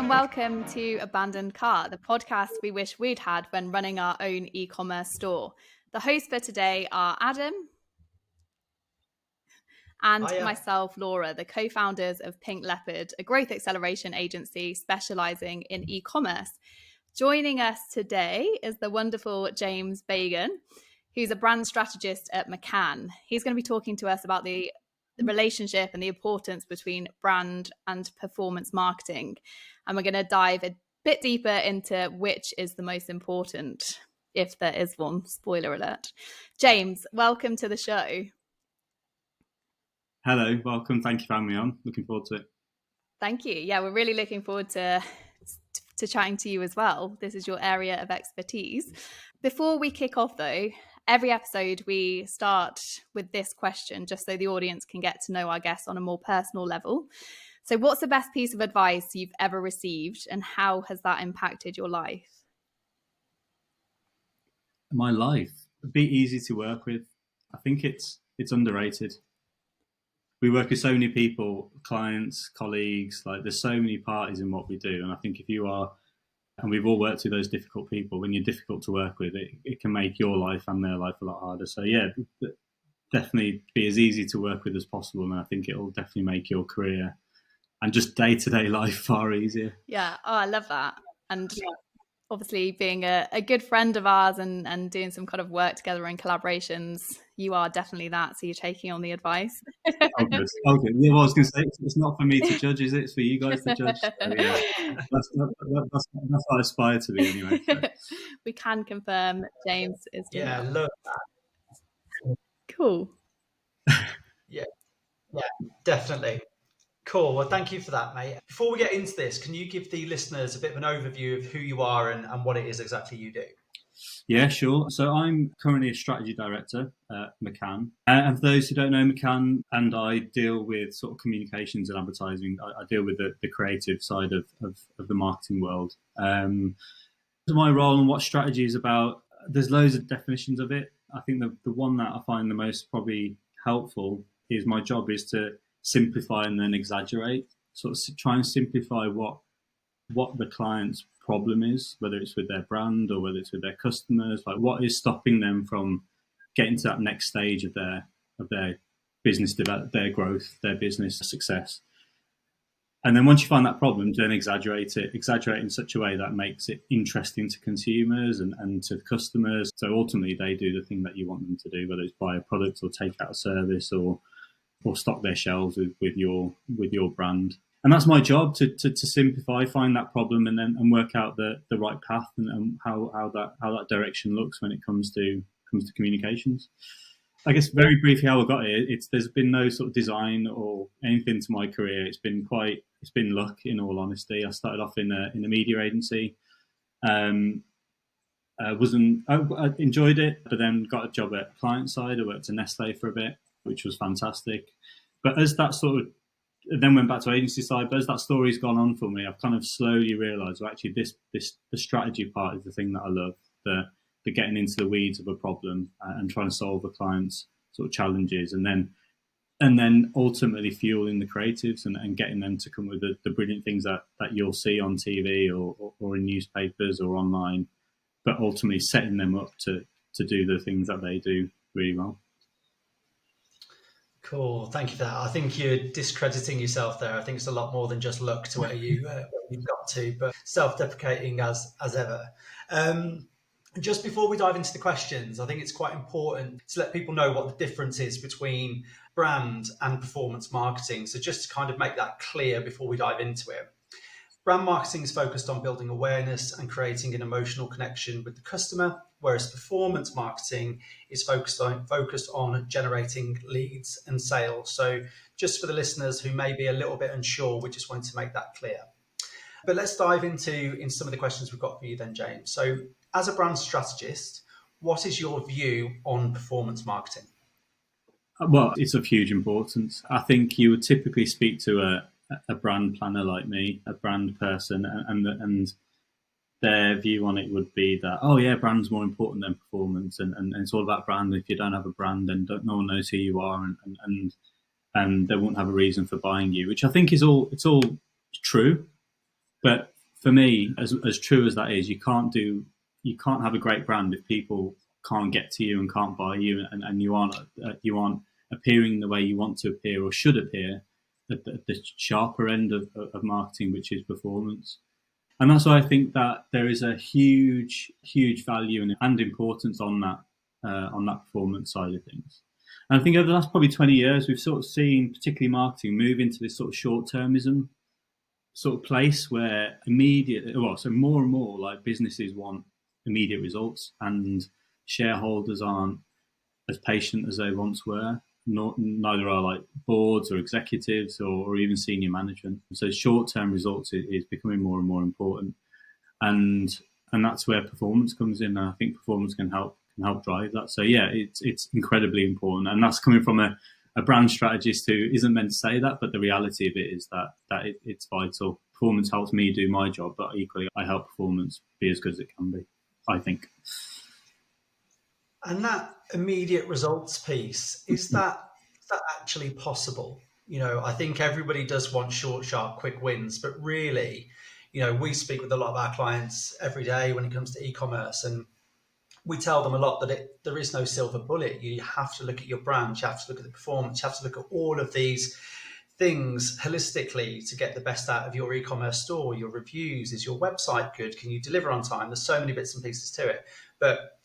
and welcome to Abandoned Cart, the podcast we wish we'd had when running our own e-commerce store. The hosts for today are Adam and myself, Laura, the co-founders of Pink Leopard, a growth acceleration agency specializing in e-commerce. Joining us today is the wonderful James Bagan, who's a brand strategist at McCann. He's going to be talking to us about the relationship and the importance between brand and performance marketing. And we're going to dive a bit deeper into which is the most important, if there is one. Spoiler alert. James, welcome to the show. Hello, welcome. Thank you for having me on. Looking forward to it. Thank you. Yeah, we're really looking forward to chatting to you as well. This is your area of expertise. Before we kick off though, every episode we start with this question just so the audience can get to know our guests on a more personal level. So what's the best piece of advice you've ever received and how has that impacted your life? My life, be easy to work with. I think it's underrated. We work with so many people, clients, colleagues, like there's so many parties in what we do. And I think if you are, and we've all worked with those difficult people, when you're difficult to work with, it can make your life and their life a lot harder. So yeah, definitely be as easy to work with as possible. And I think it'll definitely make your career and just day-to-day life far easier. Yeah, I love that. And obviously being a good friend of ours and doing some kind of work together and collaborations, you are definitely that. So you're taking on the advice. Okay. Yeah, well, I was going to say, it's not for me to judge, is it? It's for you guys to judge. So, yeah. That's what I aspire to be anyway. So. We can confirm James is doing that. Look. Cool. Yeah, definitely. Cool. Well, thank you for that, mate. Before we get into this, can you give the listeners a bit of an overview of who you are and what it is exactly you do? Yeah, sure. So I'm currently a strategy director at McCann. And for those who don't know McCann, and I deal with sort of communications and advertising. I deal with the creative side of the marketing world. My role and what strategy is about, there's loads of definitions of it. I think the one that I find the most probably helpful is my job is to simplify and then exaggerate, sort of try and simplify what the client's problem is, whether it's with their brand or whether it's with their customers, like what is stopping them from getting to that next stage of their business development, their growth, their business success. And then once you find that problem, then exaggerate in such a way that makes it interesting to consumers and to customers. So ultimately they do the thing that you want them to do, whether it's buy a product or take out a service or stock their shelves with your brand. And that's my job, to simplify, find that problem and work out the right path and how that direction looks when it comes to communications. I guess very briefly how I got here, there's been no sort of design or anything to my career. It's been luck, in all honesty. I started off in a media agency. I enjoyed it, but then got a job at client side. I worked at Nestle for a bit, which was fantastic. But as that sort of then went back to agency side, but as that story's gone on for me, I've kind of slowly realised, well, actually the strategy part is the thing that I love, the getting into the weeds of a problem and trying to solve the client's sort of challenges, and then ultimately fueling the creatives and getting them to come with the brilliant things that you'll see on TV or in newspapers or online, but ultimately setting them up to do the things that they do really well. Cool. Thank you for that. I think you're discrediting yourself there. I think it's a lot more than just luck to where you got to, but self-deprecating as ever. Just before we dive into the questions, I think it's quite important to let people know what the difference is between brand and performance marketing. So just to kind of make that clear before we dive into it. Brand marketing is focused on building awareness and creating an emotional connection with the customer, whereas performance marketing is focused on generating leads and sales. So just for the listeners who may be a little bit unsure, we just wanted to make that clear. But let's dive into some of the questions we've got for you then, James. So as a brand strategist, what is your view on performance marketing? Well, it's of huge importance. I think you would typically speak to a brand planner like me, a brand person, and their view on it would be that, oh yeah, brand's more important than performance, and it's all about brand. If you don't have a brand, then no one knows who you are, and they won't have a reason for buying you, which I think it's all true. But for me, as true as that is, you can't have a great brand if people can't get to you and can't buy you, and you aren't appearing the way you want to appear or should appear at the sharper end of marketing, which is performance. And that's why I think that there is a huge value and importance on that performance side of things. And I think over the last probably 20 years, we've sort of seen, particularly marketing, move into this sort of short-termism sort of place where so more and more like businesses want immediate results, and shareholders aren't as patient as they once were. Neither are like boards or executives or even senior management. So short-term results is becoming more and more important, and that's where performance comes in. And I think performance can help drive that. So yeah, it's incredibly important, and that's coming from a brand strategist who isn't meant to say that, but the reality of it is that it's vital. Performance helps me do my job, but equally I help performance be as good as it can be, I think. And that immediate results piece, is that actually possible? I think everybody does want short, sharp, quick wins, but really, we speak with a lot of our clients every day when it comes to e-commerce, and we tell them a lot that there is no silver bullet. You have to look at your brand, you have to look at the performance, you have to look at all of these things holistically to get the best out of your e-commerce store, your reviews. Is your website good? Can you deliver on time? There's so many bits and pieces to it. But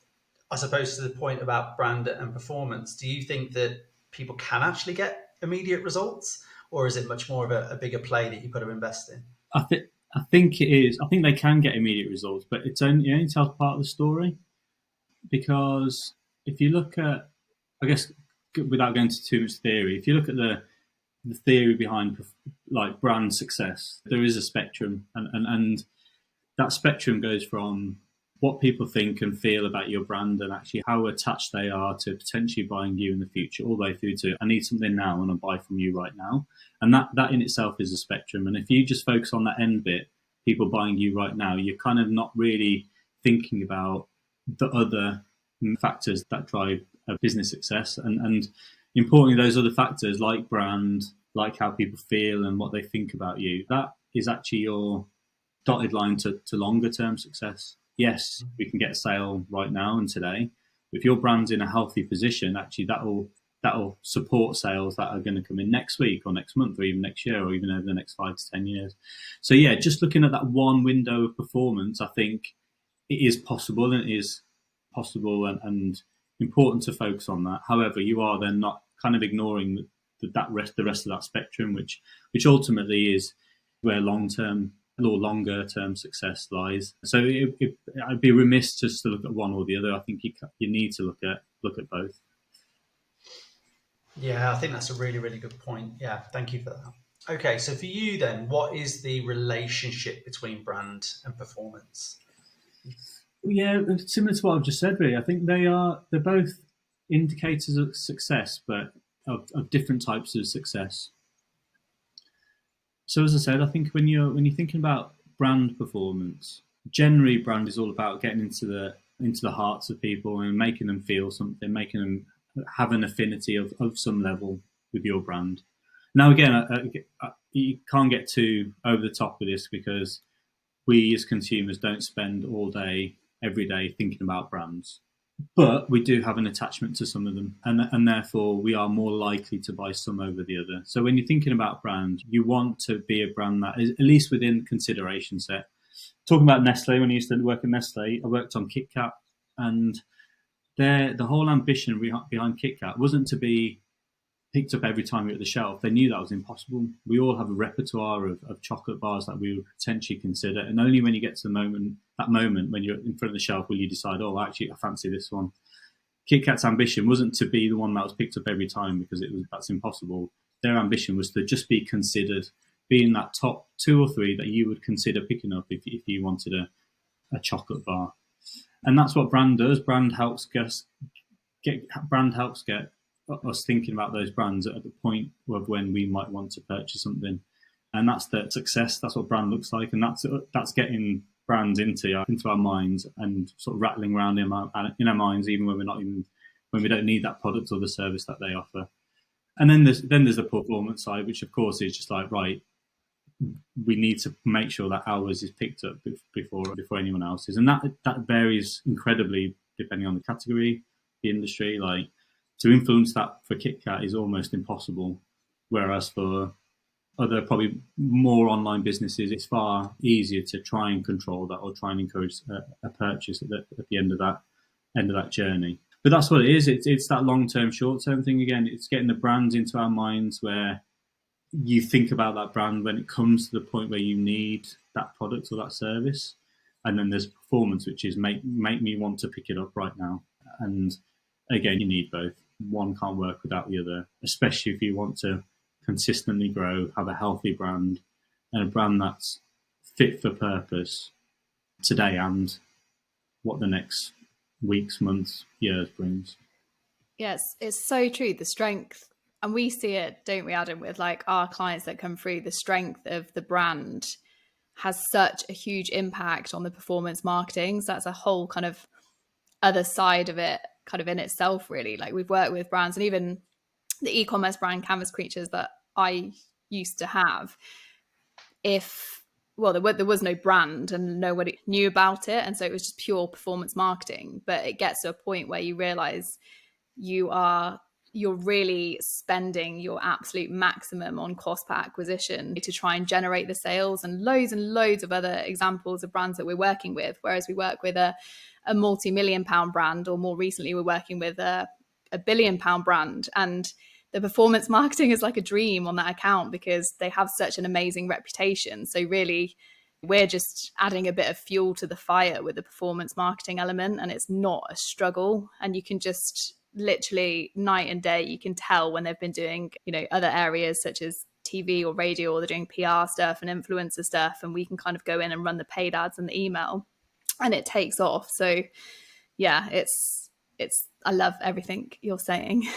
I suppose to the point about brand and performance, do you think that people can actually get immediate results, or is it much more of a bigger play that you've got to invest in? I think it is. I think they can get immediate results, but it only tells part of the story. Because if you look at, I guess, without going into too much theory, if you look at the theory behind like brand success, there is a spectrum, and that spectrum goes from what people think and feel about your brand and actually how attached they are to potentially buying you in the future, all the way through to I need something now and I'll buy from you right now. And that in itself is a spectrum. And if you just focus on that end bit, people buying you right now, you're kind of not really thinking about the other factors that drive a business success. And importantly, those other factors like brand, like how people feel and what they think about you, that is actually your dotted line to longer term success. Yes, we can get a sale right now and today. If your brand's in a healthy position, actually that'll support sales that are going to come in next week or next month or even next year or even over the next 5 to 10 years. So yeah, just looking at that one window of performance, I think it is possible, and it is possible and important to focus on that. However, you are then not kind of ignoring the rest of that spectrum, which ultimately is where longer term success lies. So I'd be remiss just to look at one or the other. I think you need to look at both. Yeah, I think that's a really, really good point. Yeah, thank you for that. Okay, so for you then, what is the relationship between brand and performance? Yeah, similar to what I've just said, really. I think they're both indicators of success, but of different types of success. So as I said, I think when you're thinking about brand performance, generally brand is all about getting into the hearts of people and making them feel something, making them have an affinity of some level with your brand. Now again, you can't get too over the top with this, because we as consumers don't spend all day, every day thinking about brands. But we do have an attachment to some of them, and therefore we are more likely to buy some over the other. So when you're thinking about brand, you want to be a brand that is at least within consideration set. Talking about Nestle, when I used to work at Nestle, I worked on Kit Kat, and the whole ambition behind Kit Kat wasn't to be picked up every time you're at the shelf. They knew that was impossible. We all have a repertoire of chocolate bars that we would potentially consider, and only when you get to that moment when you're in front of the shelf will you decide, oh, actually, I fancy this one. Kit Kat's ambition wasn't to be the one that was picked up every time, because that's impossible. Their ambition was to just be considered, be in that top 2 or 3 that you would consider picking up if you wanted a chocolate bar. And that's what brand does. Brand helps get us thinking about those brands at the point of when we might want to purchase something. And that's the success. That's what brand looks like, and that's getting brands into our minds and sort of rattling around in our minds, even when we don't need that product or the service that they offer. And then there's the performance side, which of course is just like, right, we need to make sure that ours is picked up before anyone else's, and that varies incredibly depending on the category, the industry. Like, to influence that for KitKat is almost impossible, whereas for other probably more online businesses, it's far easier to try and control that or try and encourage a purchase at the end of that journey. But that's what it is. It's that long-term, short-term thing again. It's getting the brands into our minds where you think about that brand when it comes to the point where you need that product or that service. And then there's performance, which is make me want to pick it up right now. And again, you need both. One can't work without the other, especially if you want to consistently grow, have a healthy brand, and a brand that's fit for purpose today and what the next weeks, months, years brings. Yes, it's so true. The strength, and we see it, don't we, Adam, with like our clients that come through, the strength of the brand has such a huge impact on the performance marketing. So that's a whole kind of other side of it, kind of in itself, really. Like, we've worked with brands, and even the e-commerce brand Canvas Creatures that I used to have, there was no brand and nobody knew about it, and so it was just pure performance marketing. But it gets to a point where you realize you're really spending your absolute maximum on cost per acquisition to try and generate the sales, and loads of other examples of brands that we're working with. Whereas we work with a multi-million-pound brand, or more recently we're working with a billion-pound brand, and the performance marketing is like a dream on that account because they have such an amazing reputation. So really, we're just adding a bit of fuel to the fire with the performance marketing element, and it's not a struggle. And you can just literally night and day, you can tell when they've been doing, other areas such as TV or radio, or they're doing PR stuff and influencer stuff, and we can kind of go in and run the paid ads and the email, and it takes off. So yeah, I love everything you're saying.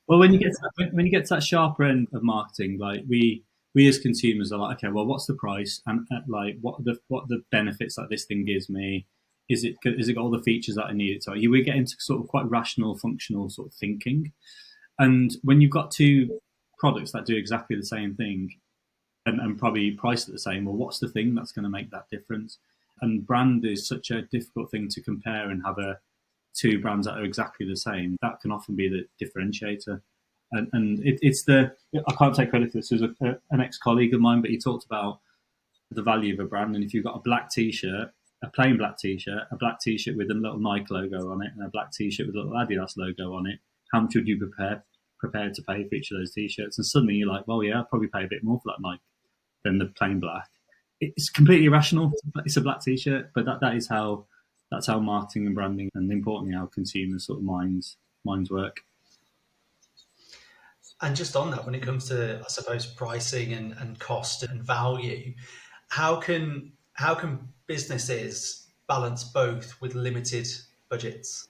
Well, when you get to that sharper end of marketing, like we as consumers are like, okay, well, what's the price, and like what the benefits that this thing gives me? Is it got all the features that I need it to? We get into sort of quite rational, functional sort of thinking, and when you've got two products that do exactly the same thing and probably priced at the same, well, what's the thing that's going to make that difference? And brand is such a difficult thing to compare and have two brands that are exactly the same. That can often be the differentiator. And I can't take credit for this. It was an ex-colleague of mine, but he talked about the value of a brand. And if you've got a black t-shirt, a plain black t-shirt, a black t-shirt with a little Nike logo on it, and a black t-shirt with a little Adidas logo on it, how much would you prepared to pay for each of those t-shirts? And suddenly you're like, well, yeah, I'll probably pay a bit more for that Nike than the plain black. It's completely irrational. It's a black t-shirt, but that's how marketing and branding, and importantly how consumers' sort of minds work. And just on that, when it comes to, I suppose, pricing and cost and value, how can businesses balance both with limited budgets?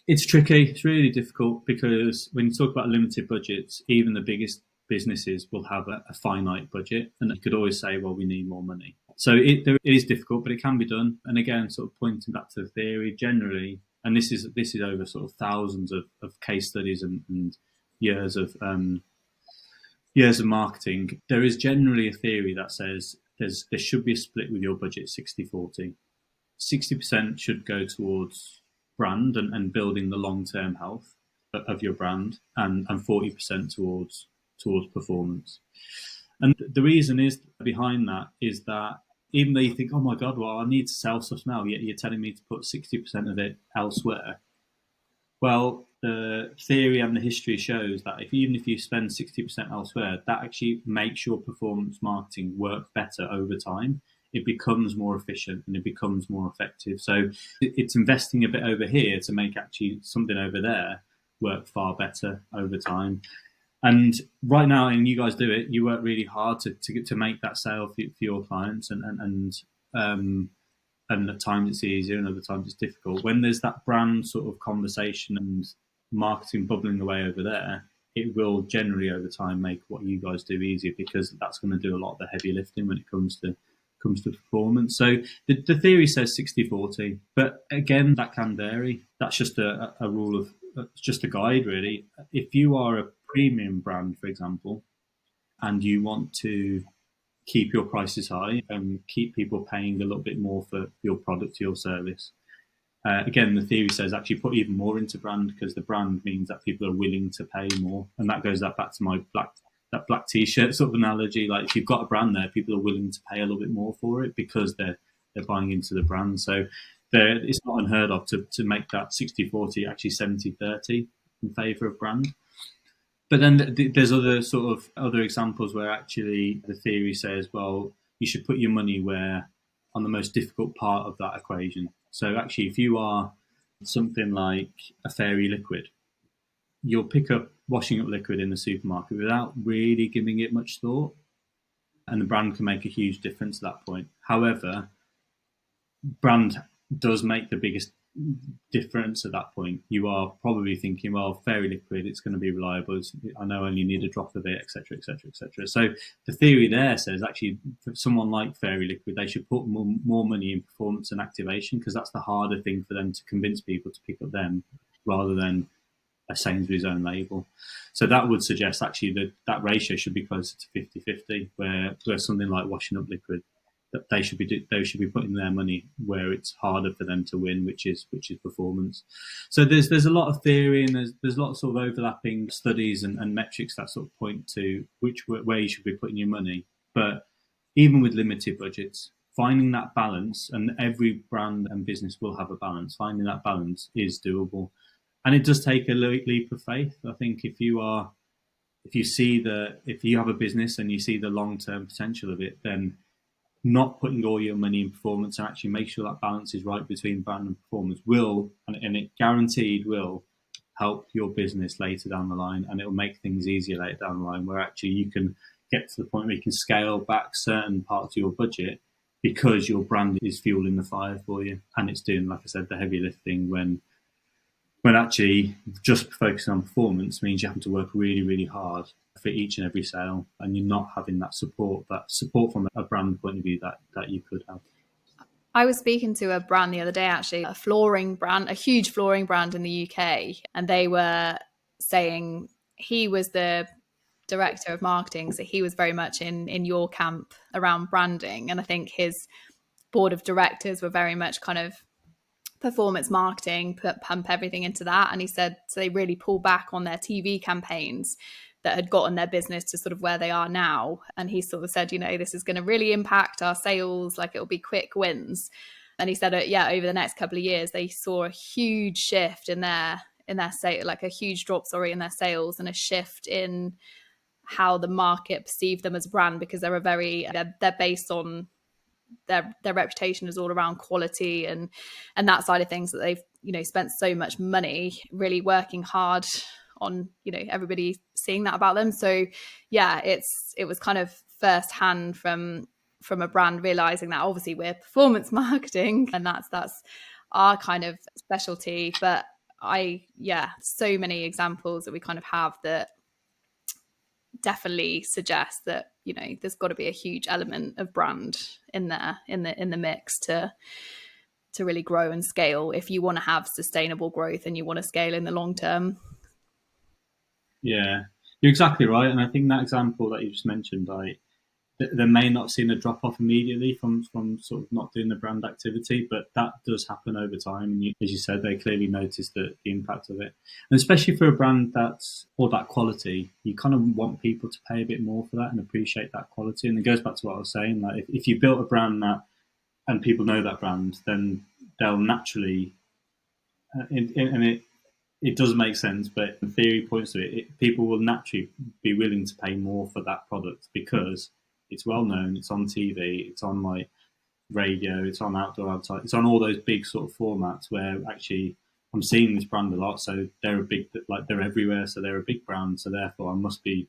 It's tricky. It's really difficult, because when you talk about limited budgets, even the biggest businesses will have a finite budget, and they could always say, well, we need more money. So it is difficult, but it can be done. And again, sort of pointing back to the theory, generally, and this is over sort of thousands of case studies and years of marketing, there is generally a theory that says there should be a split with your budget 60-40. 60% should go towards brand and building the long-term health of your brand, and 40% towards performance. And the reason is behind that is that even though you think, oh my God, well, I need to sell stuff now, yet you're telling me to put 60% of it elsewhere. Well, the theory and the history shows that even if you spend 60% elsewhere, that actually makes your performance marketing work better over time. It becomes more efficient and it becomes more effective. So it's investing a bit over here to make actually something over there work far better over time. And right now, and you guys do it, you work really hard to make that sale for your clients, and at times it's easier and other times it's difficult. When there's that brand sort of conversation and marketing bubbling away over there, it will generally over time make what you guys do easier, because that's going to do a lot of the heavy lifting when it comes to performance. So the theory says 60-40, but again, that can vary. That's just a rule of, it's just a guide really. If you are a premium brand, for example, and you want to keep your prices high and keep people paying a little bit more for your product, your service. Again, the theory says actually put even more into brand, because the brand means that people are willing to pay more, and that goes back to my black t-shirt sort of analogy. Like if you've got a brand there, people are willing to pay a little bit more for it because they're buying into the brand. So it's not unheard of to make that 60-40 actually 70-30 in favour of brand. But then there's other examples where actually the theory says, well, you should put your money where on the most difficult part of that equation. So actually, if you are something like a fairy liquid, you'll pick up washing up liquid in the supermarket without really giving it much thought, and the brand can make a huge difference at that point. However, brand does make the biggest difference at that point. You are probably thinking, well, fairy liquid, it's going to be reliable. I know I only need a drop of it, etc., etc., etc. So the theory there says actually for someone like fairy liquid, they should put more money in performance and activation, because that's the harder thing for them to convince people to pick up them rather than a Sainsbury's own label. So that would suggest actually that ratio should be closer to 50-50, where something like washing up liquid, that they should be putting their money where it's harder for them to win, which is performance. So there's a lot of theory, and there's lots of overlapping studies and metrics that sort of point to where you should be putting your money. But even with limited budgets, finding that balance, and every brand and business will have a balance, finding that balance is doable. And it does take a leap of faith. I think if you have a business and you see the long-term potential of it, then not putting all your money in performance and actually make sure that balance is right between brand and performance will, and it guaranteed will, help your business later down the line, and it will make things easier later down the line, where actually you can get to the point where you can scale back certain parts of your budget because your brand is fueling the fire for you, and it's doing, like I said, the heavy lifting when actually just focusing on performance means you have to work really, really hard for each and every sale, and you're not having that support from a brand point of view that you could have. I was speaking to a brand the other day, actually, a flooring brand, a huge flooring brand in the UK, and they were saying he was the director of marketing, so he was very much in your camp around branding, and I think his board of directors were very much kind of performance marketing, pump everything into that. And he said so they really pull back on their TV campaigns that had gotten their business to sort of where they are now. And he sort of said, this is going to really impact our sales, like it'll be quick wins. And he said, over the next couple of years, they saw a huge shift in their sale, like a huge drop, in their sales, and a shift in how the market perceived them as a brand, because they're based on their reputation is all around quality and that side of things, that they've spent so much money really working hard on everybody seeing that about them. So it was kind of first hand from a brand realizing that obviously we're performance marketing and that's our kind of specialty. But so many examples that we kind of have that definitely suggest that there's got to be a huge element of brand in there in the mix to really grow and scale if you want to have sustainable growth and you want to scale in the long term. Yeah, you're exactly right. And I think that example that you just mentioned, they may not see a drop off immediately from sort of not doing the brand activity, but that does happen over time. And as you said, they clearly notice the impact of it. And especially for a brand that's all that quality, you kind of want people to pay a bit more for that and appreciate that quality. And it goes back to what I was saying, like if you built a brand and people know that brand, then they'll naturally, it does make sense, but the theory points to it, people will naturally be willing to pay more for that product because it's well known, it's on TV, it's on like radio, it's on outdoor advertising, it's on all those big sort of formats where actually I'm seeing this brand a lot, so they're they're everywhere, so they're a big brand, so therefore I must be,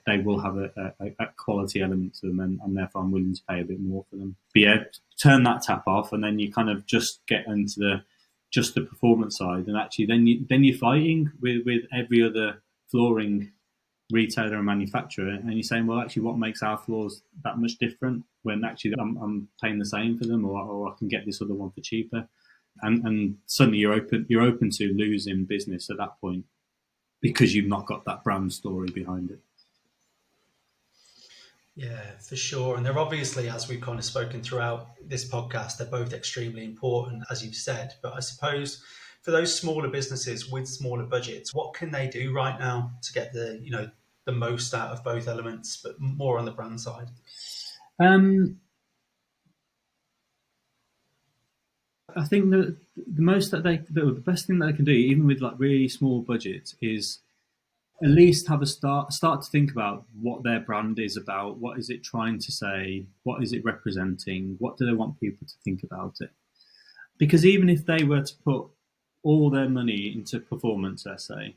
they will have a quality element to them, and therefore I'm willing to pay a bit more for them. But turn that tap off, and then you kind of just get into the performance side, and actually then you're fighting with every other flooring retailer and manufacturer, and you're saying, well, actually, what makes our floors that much different when actually I'm paying the same for them, or I can get this other one for cheaper, and suddenly you're open to losing business at that point because you've not got that brand story behind it. Yeah, for sure. And they're obviously, as we've kind of spoken throughout this podcast, they're both extremely important, as you've said. But I suppose for those smaller businesses with smaller budgets, what can they do right now to get the most out of both elements, but more on the brand side? I think that the best thing that they can do, even with like really small budgets, is at least have a start to think about what their brand is about. What is it trying to say? What is it representing? What do they want people to think about it? Because even if they were to put all their money into performance, let's say,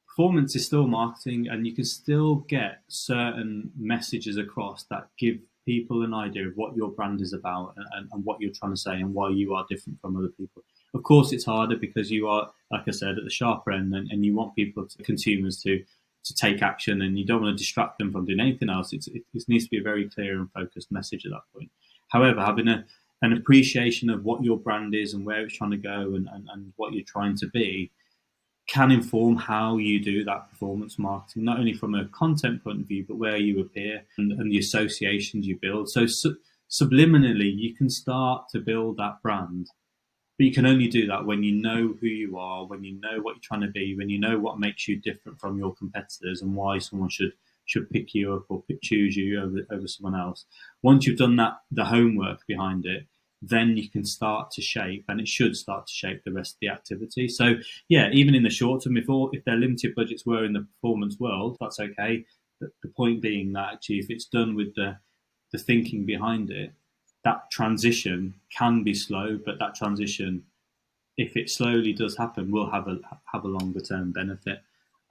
performance is still marketing, and you can still get certain messages across that give people an idea of what your brand is about, and what you're trying to say and why you are different from other people. Of course, it's harder because you are, like I said, at the sharper end, and you want consumers to take action, and you don't want to distract them from doing anything else. It needs to be a very clear and focused message at that point. However, having an appreciation of what your brand is and where it's trying to go, and what you're trying to be, can inform how you do that performance marketing, not only from a content point of view, but where you appear, and the associations you build. So subliminally, you can start to build that brand, but you can only do that when you know who you are, when you know what you're trying to be, when you know what makes you different from your competitors, and why someone should pick you up or choose you over someone else. Once you've done that, the homework behind it, then you can start to shape, and it should start to shape the rest of the activity. So yeah, even in the short term, if their limited budgets were in the performance world, that's okay. The point being that actually, if it's done with the thinking behind it, that transition can be slow, but that transition, if it slowly does happen, will have a longer term benefit.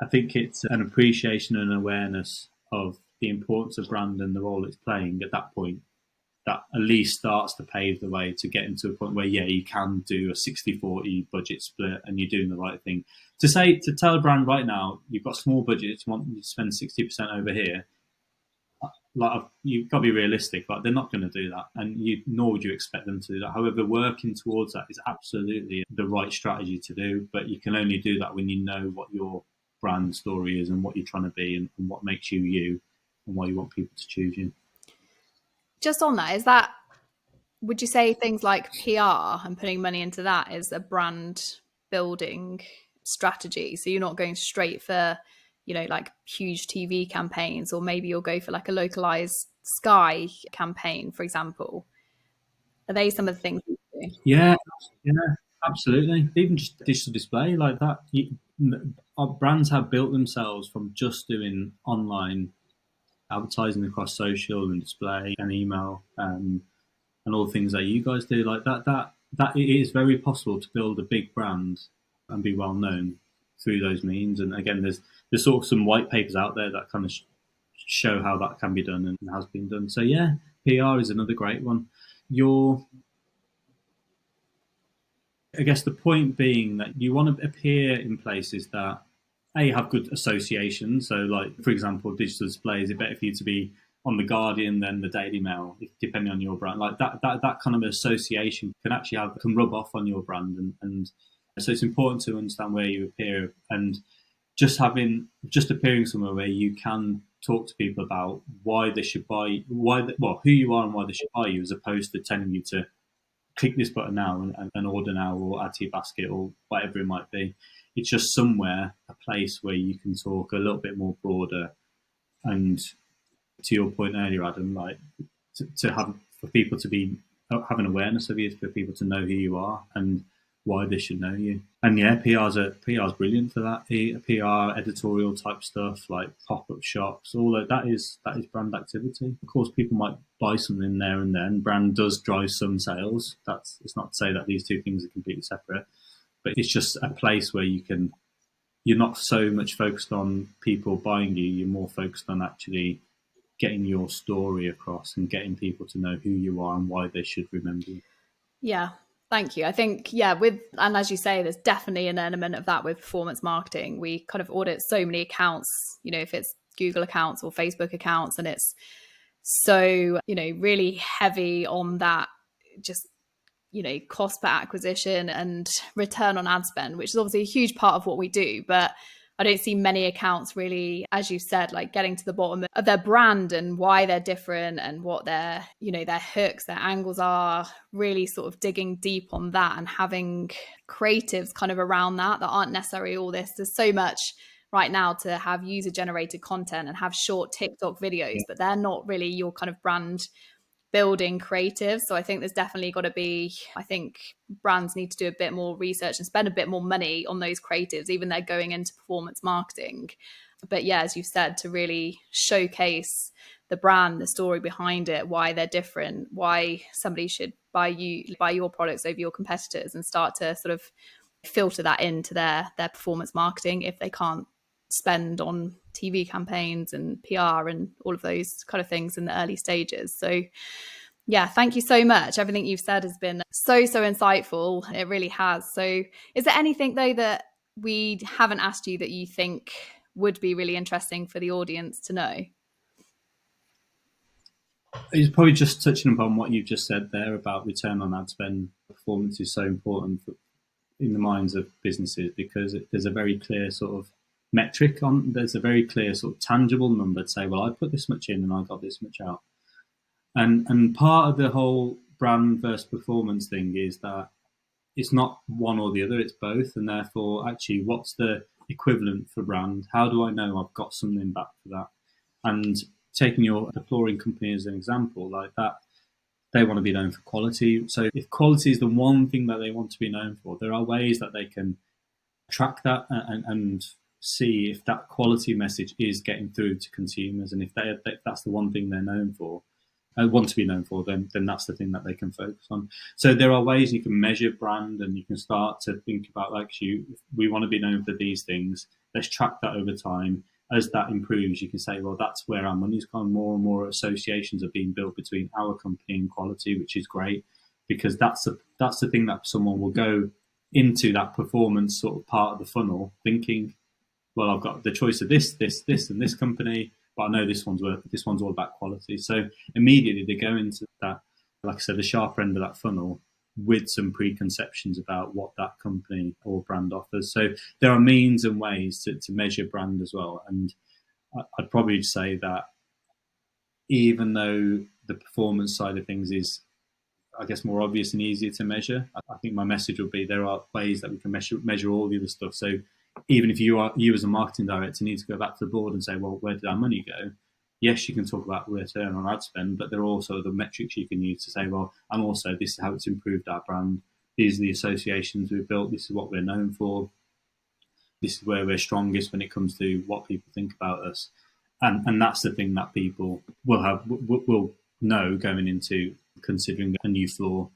I think it's an appreciation and awareness of the importance of brand and the role it's playing at that point that at least starts to pave the way to getting to a point where, yeah, you can do a 60-40 budget split and you're doing the right thing. To tell a brand right now, you've got small budgets, you want to spend 60% over here, like, you've got to be realistic. Like, they're not going to do that, and nor would you expect them to do that. However, working towards that is absolutely the right strategy to do, but you can only do that when you know what your brand story is and what you're trying to be, and what makes you you, and why you want people to choose you. Just on that, would you say things like PR and putting money into that is a brand building strategy? So you're not going straight for, like huge TV campaigns, or maybe you'll go for like a localized Sky campaign, for example. Are they some of the things you do? Yeah, absolutely. Even just digital display like that. Our brands have built themselves from just doing online advertising across social and display and email, and all the things that you guys do. Like that it is very possible to build a big brand and be well known through those means. And again, there's sort of some white papers out there that kind of show how that can be done and has been done. So yeah, PR is another great one. I guess the point being that you want to appear in places that have good associations. So, like, for example, digital displays, it's better for you to be on the Guardian than the Daily Mail, depending on your brand. Like that kind of association can rub off on your brand, and so it's important to understand where you appear, and just appearing somewhere where you can talk to people about why they should buy, who you are and why they should buy you, as opposed to telling you to click this button now and order now, or add to your basket, or whatever it might be. It's just somewhere, a place where you can talk a little bit more broader. And to your point earlier, Adam, like to have, for people to have an awareness of you, for people to know who you are and why they should know you. And yeah, PR's brilliant for that. PR, editorial type stuff, like pop-up shops, all that is brand activity. Of course, people might buy something there and then. Brand does drive some sales. It's not to say that these two things are completely separate, but it's just a place where you're not so much focused on people buying you. You're more focused on actually getting your story across and getting people to know who you are and why they should remember you. Yeah. Thank you. I think, and as you say, there's definitely an element of that with performance marketing. We kind of audit so many accounts, if it's Google accounts or Facebook accounts, and it's so, really heavy on that, just, cost per acquisition and return on ad spend, which is obviously a huge part of what we do. But I don't see many accounts really, as you said, like getting to the bottom of their brand and why they're different and what their, their hooks, their angles are, really sort of digging deep on that and having creatives kind of around that aren't necessarily all this. There's so much right now to have user generated content and have short TikTok videos, but they're not really your kind of brand building creative. So I think there's definitely got to be, I think brands need to do a bit more research and spend a bit more money on those creatives, even they're going into performance marketing. But yeah, as you've said, to really showcase the brand, the story behind it, why they're different, why somebody should buy your products over your competitors, and start to sort of filter that into their performance marketing if they can't spend on TV campaigns and PR and all of those kind of things in the early stages. So yeah, thank you so much. Everything you've said has been so insightful. It really has. So is there anything though that we haven't asked you that you think would be really interesting for the audience to know? It's probably just touching upon what you've just said there about return on ad spend. Performance is so important in the minds of businesses because there's a very clear sort of metric on, there's a very clear sort of tangible number to say, well, I put this much in and I got this much out. And part of the whole brand versus performance thing is that it's not one or the other, it's both. And therefore, actually, what's the equivalent for brand? How do I know I've got something back for that? And taking your flooring company as an example, like that, they want to be known for quality. So if quality is the one thing that they want to be known for, there are ways that they can track that and see if that quality message is getting through to consumers. And if that's the one thing they're known for, want to be known for, then that's the thing that they can focus on. So there are ways you can measure brand, and you can start to think about, like, we want to be known for these things. Let's track that over time. As that improves, you can say, well, that's where our money's gone. More and more associations are being built between our company and quality, which is great, because that's the thing that someone will go into that performance sort of part of the funnel thinking, well, I've got the choice of this, and this company, but I know this one's all about quality. So immediately they go into that, like I said, the sharper end of that funnel with some preconceptions about what that company or brand offers. So there are means and ways to measure brand as well. And I'd probably say that even though the performance side of things is, I guess, more obvious and easier to measure, I think my message would be there are ways that we can measure all the other stuff. So even if you as a marketing director need to go back to the board and say, well, where did our money go? Yes, you can talk about return on ad spend, but there are also the metrics you can use to say, well, and also this is how it's improved our brand. These are the associations we've built. This is what we're known for. This is where we're strongest when it comes to what people think about us. And that's the thing that people will know going into considering a new floor.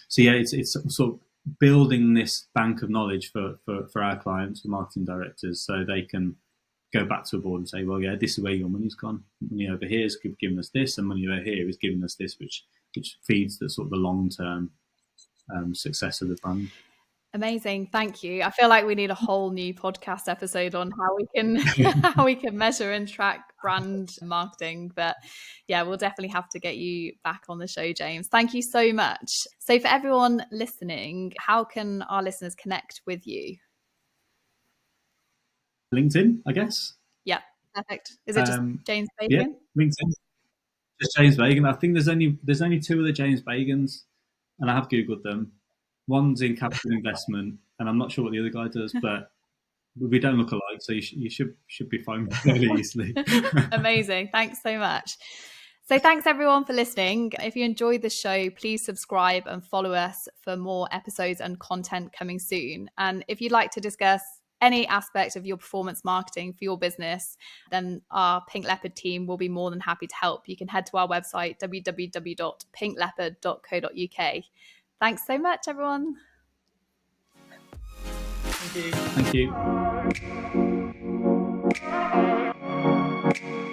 So yeah, it's sort of building this bank of knowledge for our clients, for marketing directors, so they can go back to a board and say, well, yeah, this is where your money's gone. Money over here is giving us this, and money over here is giving us this, which feeds the sort of the long-term success of the brand. Amazing, thank you. I feel like we need a whole new podcast episode on how we can how we can measure and track brand marketing. But yeah, we'll definitely have to get you back on the show, James. Thank you so much. So for everyone listening, how can our listeners connect with you? LinkedIn, I guess. Yeah, perfect. Is it just James Bagan? Yeah, LinkedIn. Just James Bagan. I think there's only two other James Bagans, and I have Googled them. One's in capital investment, and I'm not sure what the other guy does, but we don't look alike, so you should be fine fairly easily. Amazing. Thanks so much. So thanks everyone for listening. If you enjoyed the show, please subscribe and follow us for more episodes and content coming soon. And if you'd like to discuss any aspect of your performance marketing for your business, then our Pink Leopard team will be more than happy to help. You can head to our website, www.pinkleopard.co.uk. Thanks so much, everyone. Thank you. Thank you.